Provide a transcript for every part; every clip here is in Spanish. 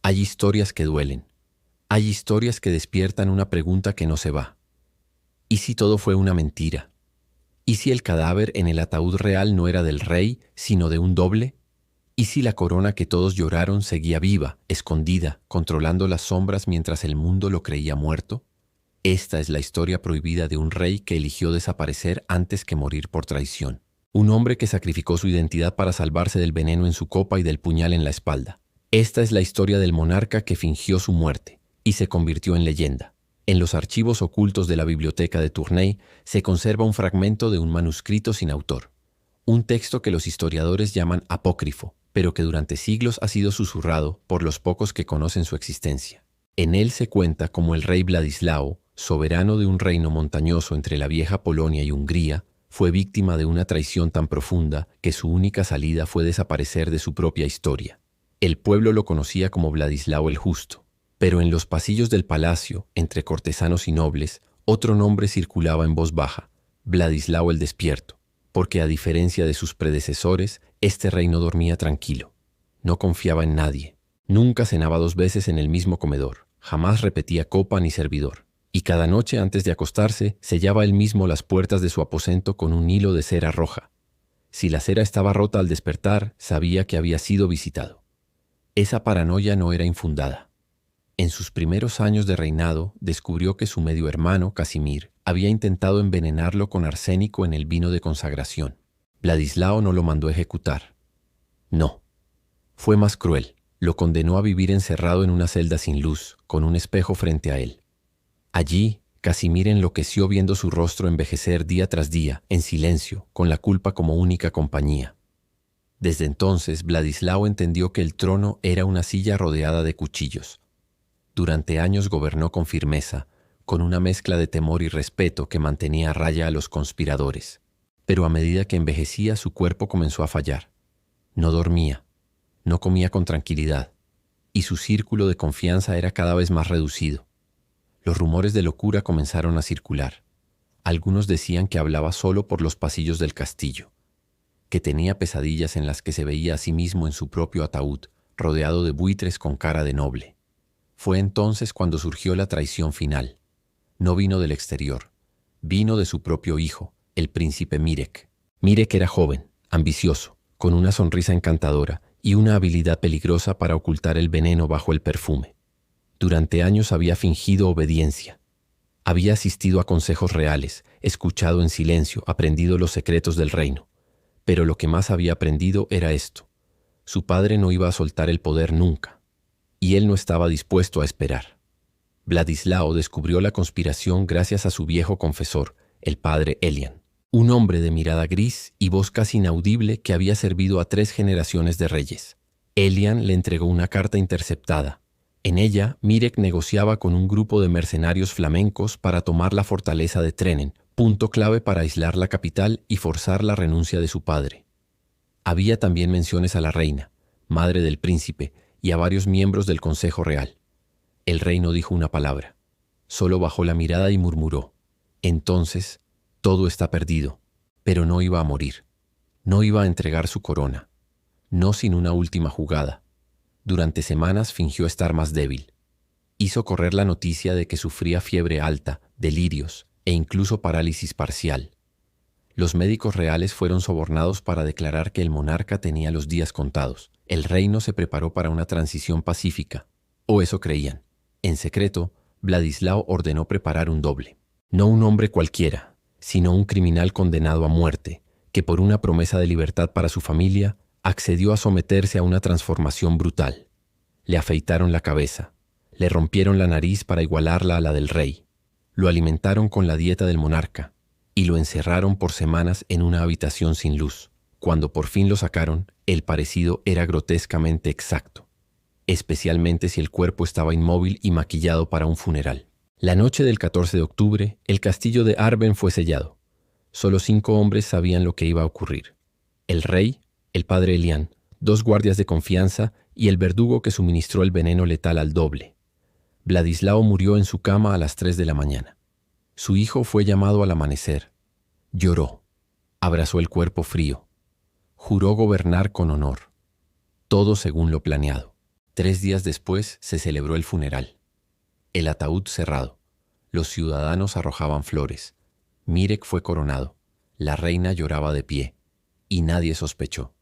Hay historias que duelen. Hay historias que despiertan una pregunta que no se va. ¿Y si todo fue una mentira? ¿Y si el cadáver en el ataúd real no era del rey, sino de un doble? ¿Y si la corona que todos lloraron seguía viva, escondida, controlando las sombras mientras el mundo lo creía muerto? Esta es la historia prohibida de un rey que eligió desaparecer antes que morir por traición. Un hombre que sacrificó su identidad para salvarse del veneno en su copa y del puñal en la espalda. Esta es la historia del monarca que fingió su muerte y se convirtió en leyenda. En los archivos ocultos de la biblioteca de Tournai se conserva un fragmento de un manuscrito sin autor. Un texto que los historiadores llaman apócrifo, pero que durante siglos ha sido susurrado por los pocos que conocen su existencia. En él se cuenta cómo el rey Vladislao, soberano de un reino montañoso entre la vieja Polonia y Hungría, fue víctima de una traición tan profunda que su única salida fue desaparecer de su propia historia. El pueblo lo conocía como Vladislao el Justo, pero en los pasillos del palacio, entre cortesanos y nobles, otro nombre circulaba en voz baja, Vladislao el Despierto, porque a diferencia de sus predecesores, este rey no dormía tranquilo. No confiaba en nadie. Nunca cenaba 2 veces en el mismo comedor. Jamás repetía copa ni servidor. Y cada noche antes de acostarse, sellaba él mismo las puertas de su aposento con un hilo de cera roja. Si la cera estaba rota al despertar, sabía que había sido visitado. Esa paranoia no era infundada. En sus primeros años de reinado, descubrió que su medio hermano, Casimir, había intentado envenenarlo con arsénico en el vino de consagración. Vladislao no lo mandó ejecutar. No. Fue más cruel. Lo condenó a vivir encerrado en una celda sin luz, con un espejo frente a él. Allí, Casimir enloqueció viendo su rostro envejecer día tras día, en silencio, con la culpa como única compañía. Desde entonces, Vladislao entendió que el trono era una silla rodeada de cuchillos. Durante años gobernó con firmeza, con una mezcla de temor y respeto que mantenía a raya a los conspiradores. Pero a medida que envejecía, su cuerpo comenzó a fallar. No dormía, no comía con tranquilidad, y su círculo de confianza era cada vez más reducido. Los rumores de locura comenzaron a circular. Algunos decían que hablaba solo por los pasillos del castillo, que tenía pesadillas en las que se veía a sí mismo en su propio ataúd, rodeado de buitres con cara de noble. Fue entonces cuando surgió la traición final. No vino del exterior, vino de su propio hijo, el príncipe Mirek. Mirek era joven, ambicioso, con una sonrisa encantadora y una habilidad peligrosa para ocultar el veneno bajo el perfume. Durante años había fingido obediencia. Había asistido a consejos reales, escuchado en silencio, aprendido los secretos del reino. Pero lo que más había aprendido era esto. Su padre no iba a soltar el poder nunca, y él no estaba dispuesto a esperar. Vladislao descubrió la conspiración gracias a su viejo confesor, el padre Elian, un hombre de mirada gris y voz casi inaudible que había servido a 3 generaciones de reyes. Elian le entregó una carta interceptada. En ella, Mirek negociaba con un grupo de mercenarios flamencos para tomar la fortaleza de Trenen, punto clave para aislar la capital y forzar la renuncia de su padre. Había también menciones a la reina, madre del príncipe, y a varios miembros del Consejo Real. El rey no dijo una palabra. Solo bajó la mirada y murmuró: entonces, todo está perdido. Pero no iba a morir. No iba a entregar su corona. No sin una última jugada. Durante semanas fingió estar más débil. Hizo correr la noticia de que sufría fiebre alta, delirios e incluso parálisis parcial. Los médicos reales fueron sobornados para declarar que el monarca tenía los días contados. El reino se preparó para una transición pacífica, o eso creían. En secreto, Vladislao ordenó preparar un doble. No un hombre cualquiera, sino un criminal condenado a muerte, que por una promesa de libertad para su familia, accedió a someterse a una transformación brutal. Le afeitaron la cabeza, le rompieron la nariz para igualarla a la del rey, lo alimentaron con la dieta del monarca y lo encerraron por semanas en una habitación sin luz. Cuando por fin lo sacaron, el parecido era grotescamente exacto, especialmente si el cuerpo estaba inmóvil y maquillado para un funeral. La noche del 14 de octubre, el castillo de Arben fue sellado. Solo 5 hombres sabían lo que iba a ocurrir: el rey, el padre Elian, 2 guardias de confianza y el verdugo que suministró el veneno letal al doble. Vladislao murió en su cama a las 3 de la mañana. Su hijo fue llamado al amanecer. Lloró. Abrazó el cuerpo frío. Juró gobernar con honor. Todo según lo planeado. 3 días después se celebró el funeral. El ataúd cerrado. Los ciudadanos arrojaban flores. Mirek fue coronado. La reina lloraba de pie. Y nadie sospechó.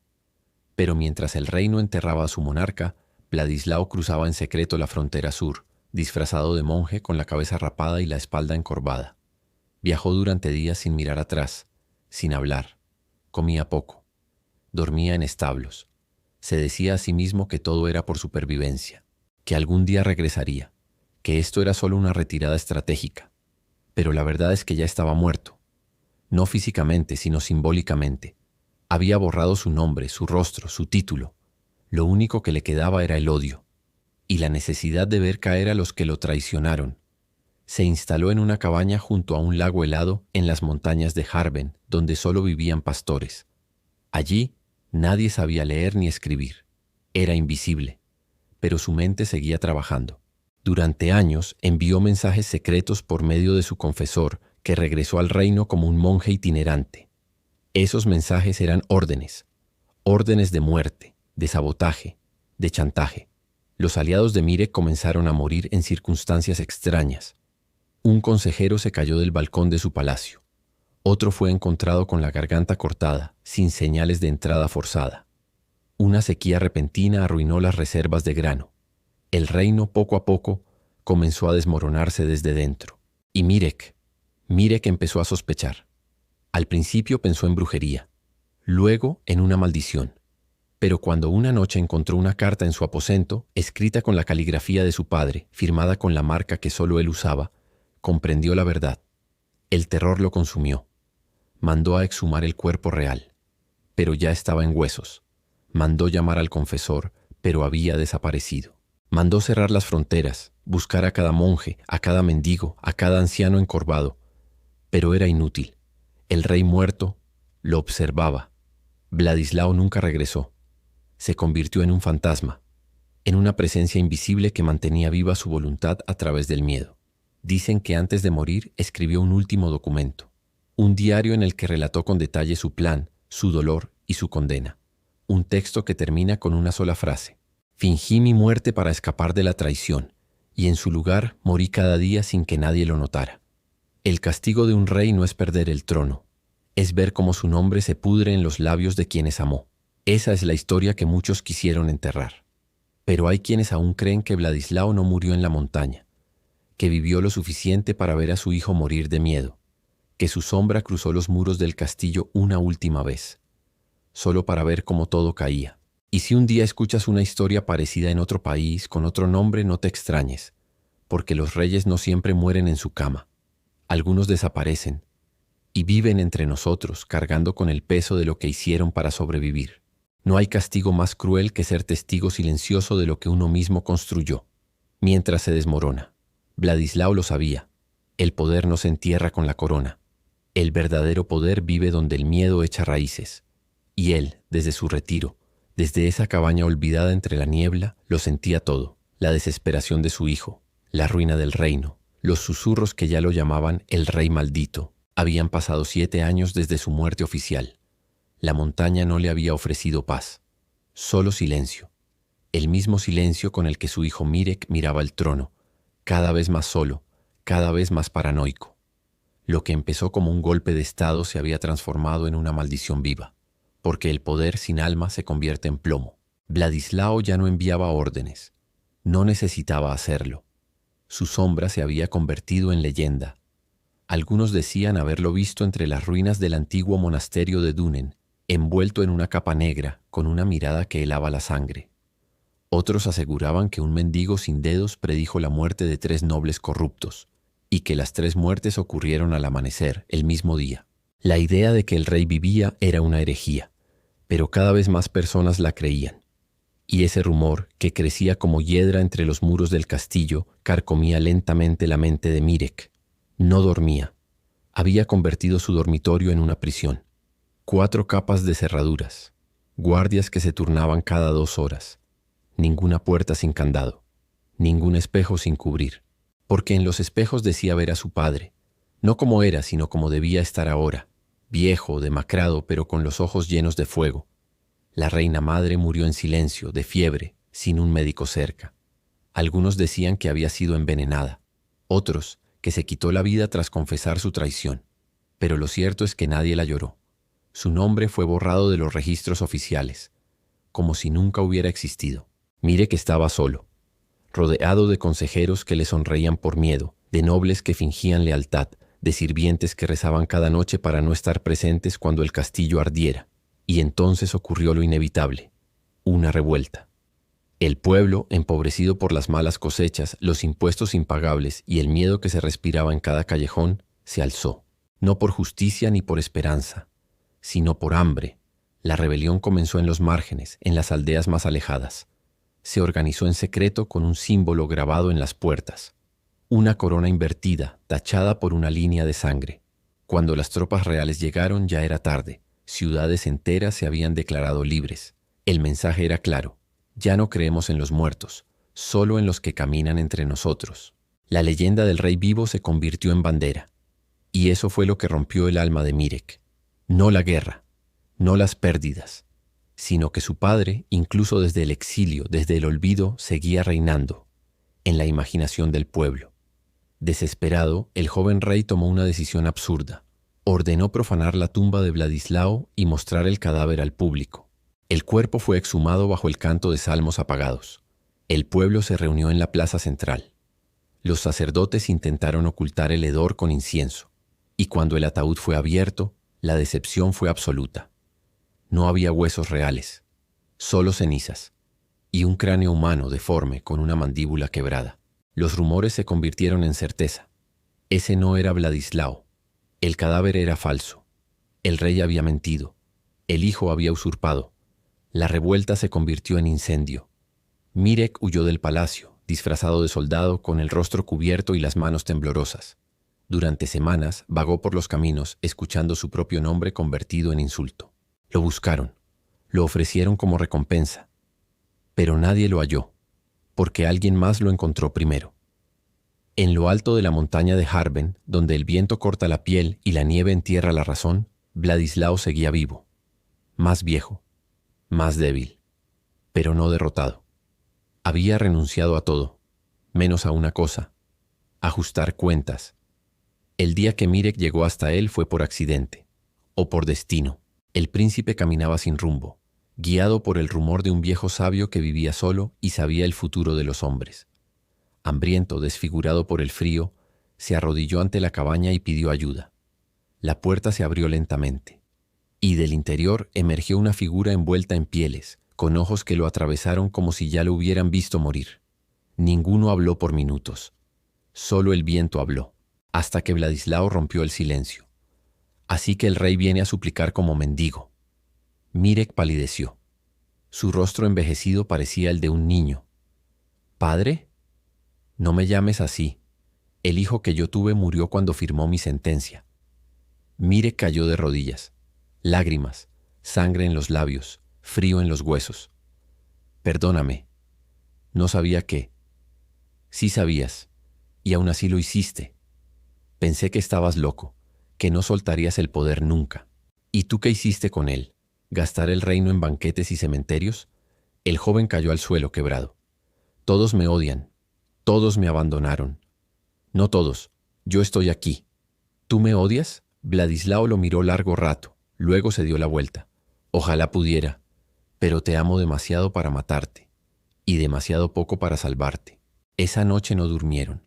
Pero mientras el reino enterraba a su monarca, Vladislao cruzaba en secreto la frontera sur, disfrazado de monje con la cabeza rapada y la espalda encorvada. Viajó durante días sin mirar atrás, sin hablar. Comía poco. Dormía en establos. Se decía a sí mismo que todo era por supervivencia, que algún día regresaría, que esto era solo una retirada estratégica. Pero la verdad es que ya estaba muerto. No físicamente, sino simbólicamente. Había borrado su nombre, su rostro, su título. Lo único que le quedaba era el odio y la necesidad de ver caer a los que lo traicionaron. Se instaló en una cabaña junto a un lago helado en las montañas de Harben, donde solo vivían pastores. Allí nadie sabía leer ni escribir. Era invisible, pero su mente seguía trabajando. Durante años envió mensajes secretos por medio de su confesor, que regresó al reino como un monje itinerante. Esos mensajes eran órdenes de muerte, de sabotaje, de chantaje. Los aliados de Mirek comenzaron a morir en circunstancias extrañas. Un consejero se cayó del balcón de su palacio. Otro fue encontrado con la garganta cortada, sin señales de entrada forzada. Una sequía repentina arruinó las reservas de grano. El reino, poco a poco, comenzó a desmoronarse desde dentro. Y Mirek empezó a sospechar. Al principio pensó en brujería, luego en una maldición. Pero cuando una noche encontró una carta en su aposento, escrita con la caligrafía de su padre, firmada con la marca que solo él usaba, comprendió la verdad. El terror lo consumió. Mandó a exhumar el cuerpo real, pero ya estaba en huesos. Mandó llamar al confesor, pero había desaparecido. Mandó cerrar las fronteras, buscar a cada monje, a cada mendigo, a cada anciano encorvado. Pero era inútil. El rey muerto lo observaba. Vladislao nunca regresó. Se convirtió en un fantasma, en una presencia invisible que mantenía viva su voluntad a través del miedo. Dicen que antes de morir escribió un último documento, un diario en el que relató con detalle su plan, su dolor y su condena. Un texto que termina con una sola frase: fingí mi muerte para escapar de la traición, y en su lugar morí cada día sin que nadie lo notara. El castigo de un rey no es perder el trono, es ver cómo su nombre se pudre en los labios de quienes amó. Esa es la historia que muchos quisieron enterrar. Pero hay quienes aún creen que Vladislao no murió en la montaña, que vivió lo suficiente para ver a su hijo morir de miedo, que su sombra cruzó los muros del castillo una última vez, solo para ver cómo todo caía. Y si un día escuchas una historia parecida en otro país, con otro nombre, no te extrañes, porque los reyes no siempre mueren en su cama. Algunos desaparecen y viven entre nosotros, cargando con el peso de lo que hicieron para sobrevivir. No hay castigo más cruel que ser testigo silencioso de lo que uno mismo construyó, mientras se desmorona. Vladislao lo sabía. El poder no se entierra con la corona. El verdadero poder vive donde el miedo echa raíces. Y él, desde su retiro, desde esa cabaña olvidada entre la niebla, lo sentía todo: la desesperación de su hijo, la ruina del reino, los susurros que ya lo llamaban el rey maldito. Habían pasado 7 años desde su muerte oficial. La montaña no le había ofrecido paz, solo silencio. El mismo silencio con el que su hijo Mirek miraba el trono, cada vez más solo, cada vez más paranoico. Lo que empezó como un golpe de estado se había transformado en una maldición viva, porque el poder sin alma se convierte en plomo. Vladislao ya no enviaba órdenes, no necesitaba hacerlo. Su sombra se había convertido en leyenda. Algunos decían haberlo visto entre las ruinas del antiguo monasterio de Dunen, envuelto en una capa negra, con una mirada que helaba la sangre. Otros aseguraban que un mendigo sin dedos predijo la muerte de 3 nobles corruptos, y que las 3 muertes ocurrieron al amanecer, el mismo día. La idea de que el rey vivía era una herejía, pero cada vez más personas la creían. Y ese rumor, que crecía como hiedra entre los muros del castillo, carcomía lentamente la mente de Mirek. No dormía. Había convertido su dormitorio en una prisión. 4 capas de cerraduras, guardias que se turnaban cada 2 horas, ninguna puerta sin candado, ningún espejo sin cubrir, porque en los espejos decía ver a su padre, no como era, sino como debía estar ahora, viejo, demacrado, pero con los ojos llenos de fuego. La reina madre murió en silencio, de fiebre, sin un médico cerca. Algunos decían que había sido envenenada, otros que se quitó la vida tras confesar su traición. Pero lo cierto es que nadie la lloró. Su nombre fue borrado de los registros oficiales, como si nunca hubiera existido. Mirek estaba solo, rodeado de consejeros que le sonreían por miedo, de nobles que fingían lealtad, de sirvientes que rezaban cada noche para no estar presentes cuando el castillo ardiera. Y entonces ocurrió lo inevitable, una revuelta. El pueblo, empobrecido por las malas cosechas, los impuestos impagables y el miedo que se respiraba en cada callejón, se alzó. No por justicia ni por esperanza, sino por hambre. La rebelión comenzó en los márgenes, en las aldeas más alejadas. Se organizó en secreto con un símbolo grabado en las puertas. Una corona invertida, tachada por una línea de sangre. Cuando las tropas reales llegaron ya era tarde. Ciudades enteras se habían declarado libres. El mensaje era claro. Ya no creemos en los muertos, solo en los que caminan entre nosotros. La leyenda del rey vivo se convirtió en bandera. Y eso fue lo que rompió el alma de Mirek. No la guerra, no las pérdidas, sino que su padre, incluso desde el exilio, desde el olvido, seguía reinando, en la imaginación del pueblo. Desesperado, el joven rey tomó una decisión absurda. Ordenó profanar la tumba de Vladislao y mostrar el cadáver al público. El cuerpo fue exhumado bajo el canto de salmos apagados. El pueblo se reunió en la plaza central. Los sacerdotes intentaron ocultar el hedor con incienso, y cuando el ataúd fue abierto, la decepción fue absoluta. No había huesos reales, solo cenizas, y un cráneo humano deforme con una mandíbula quebrada. Los rumores se convirtieron en certeza. Ese no era Vladislao. El cadáver era falso. El rey había mentido. El hijo había usurpado. La revuelta se convirtió en incendio. Mirek huyó del palacio, disfrazado de soldado, con el rostro cubierto y las manos temblorosas. Durante semanas vagó por los caminos, escuchando su propio nombre convertido en insulto. Lo buscaron, lo ofrecieron como recompensa, pero nadie lo halló, porque alguien más lo encontró primero. En lo alto de la montaña de Harben, donde el viento corta la piel y la nieve entierra la razón, Vladislao seguía vivo, más viejo, más débil, pero no derrotado. Había renunciado a todo, menos a una cosa: ajustar cuentas. El día que Mirek llegó hasta él fue por accidente, o por destino. El príncipe caminaba sin rumbo, guiado por el rumor de un viejo sabio que vivía solo y sabía el futuro de los hombres. Hambriento, desfigurado por el frío, se arrodilló ante la cabaña y pidió ayuda. La puerta se abrió lentamente, y del interior emergió una figura envuelta en pieles, con ojos que lo atravesaron como si ya lo hubieran visto morir. Ninguno habló por minutos. Solo el viento habló, hasta que Vladislao rompió el silencio. Así que el rey viene a suplicar como mendigo. Mirek palideció. Su rostro envejecido parecía el de un niño. ¿Padre? No me llames así. El hijo que yo tuve murió cuando firmó mi sentencia. Mirek cayó de rodillas. Lágrimas, sangre en los labios, frío en los huesos. Perdóname. No sabía qué. Sí sabías, y aún así lo hiciste. Pensé que estabas loco, que no soltarías el poder nunca. ¿Y tú qué hiciste con él? ¿Gastar el reino en banquetes y cementerios? El joven cayó al suelo quebrado. Todos me odian. Todos me abandonaron. No todos. Yo estoy aquí. ¿Tú me odias? Vladislao lo miró largo rato. Luego se dio la vuelta. Ojalá pudiera. Pero te amo demasiado para matarte. Y demasiado poco para salvarte. Esa noche no durmieron.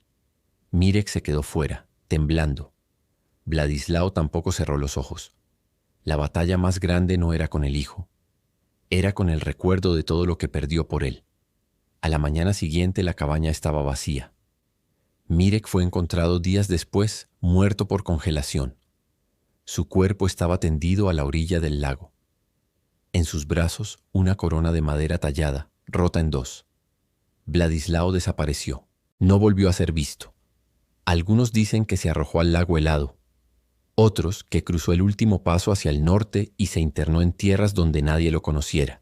Mirek se quedó fuera, temblando. Vladislao tampoco cerró los ojos. La batalla más grande no era con el hijo. Era con el recuerdo de todo lo que perdió por él. A la mañana siguiente la cabaña estaba vacía. Mirek fue encontrado días después, muerto por congelación. Su cuerpo estaba tendido a la orilla del lago. En sus brazos, una corona de madera tallada, rota en dos. Vladislao desapareció. No volvió a ser visto. Algunos dicen que se arrojó al lago helado. Otros que cruzó el último paso hacia el norte y se internó en tierras donde nadie lo conociera.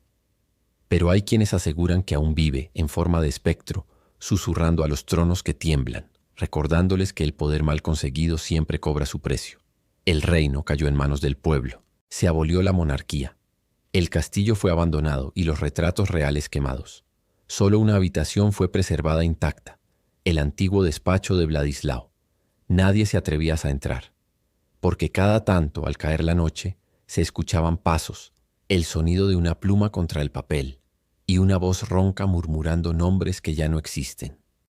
Pero hay quienes aseguran que aún vive, en forma de espectro, susurrando a los tronos que tiemblan, recordándoles que el poder mal conseguido siempre cobra su precio. El reino cayó en manos del pueblo. Se abolió la monarquía. El castillo fue abandonado y los retratos reales quemados. Solo una habitación fue preservada intacta, el antiguo despacho de Vladislao. Nadie se atrevía a entrar, porque cada tanto, al caer la noche, se escuchaban pasos, el sonido de una pluma contra el papel y una voz ronca murmurando nombres que ya no existen.